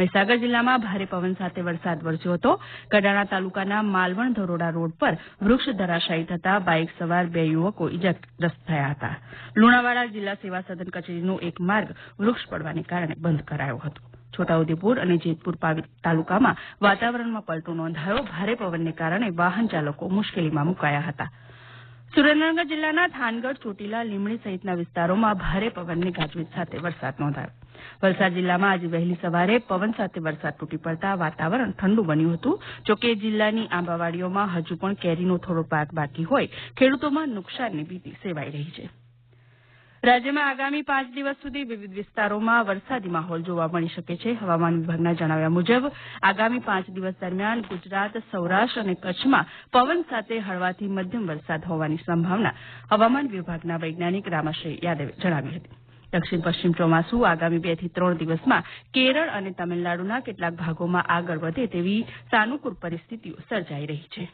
મહીસાગર જિલ્લામાં ભારે પવન સાથે વરસાદ વરસ્યો હતો. કડાણા તાલુકાના માલવણ ધરોડા રોડ પર વૃક્ષ ધરાશાયી થતાં બાઇક સવાર 2 યુવકો ઇજાગ્રસ્ત થયા હતા. લુણાવાડા જિલ્લા સેવા સદન કચેરીનો એક માર્ગ વૃક્ષ પડવાને કારણે બંધ કરાયો હતો. છોટાઉદેપુર અને જેતપુર તાલુકામાં વાતાવરણમાં પલટો નોંધાયો. ભારે પવનને કારણે વાહન ચાલકો મુશ્કેલીમાં મુકાયા હતા. સુરેન્દ્રનગર જિલ્લાના થાનગઢ, ચોટીલા, લીમડી સહિતના વિસ્તારોમાં ભારે પવનની ગાજવીજ સાથે વરસાદ નોંધાયો. વલસાડ જિલ્લામાં આજે વહેલી સવારે પવન સાથે વરસાદ તૂટી પડતા વાતાવરણ ઠંડુ બન્યું હતું. જોકે જિલ્લાની આંબાવાડીઓમાં હજુ પણ કેરીનો થોડો પાક બાકી હોય ખેડૂતોમાં નુકસાનની ભીતિ સેવાઈ રહી છે. રાજ્યમાં આગામી 5 દિવસ સુધી વિવિધ વિસ્તારોમાં વરસાદી માહોલ જોવા મળી શકે છે. હવામાન વિભાગના જણાવ્યા મુજબ આગામી 5 દિવસ દરમિયાન ગુજરાત, સૌરાષ્ટ્ર અને કચ્છમાં પવન સાથે હળવાથી મધ્યમ વરસાદ હોવાની સંભાવના હવામાન વિભાગના વૈજ્ઞાનિક રામાશ્રય યાદવે જણાવી હતી. દક્ષિણ પશ્ચિમ ચોમાસું આગામી 2 થી 3 દિવસમાં કેરળ અને તમિલનાડુના કેટલાક ભાગોમાં આગળ વધે તેવી સાનુકૂળ પરિસ્થિતિઓ સર્જાઈ રહી છે.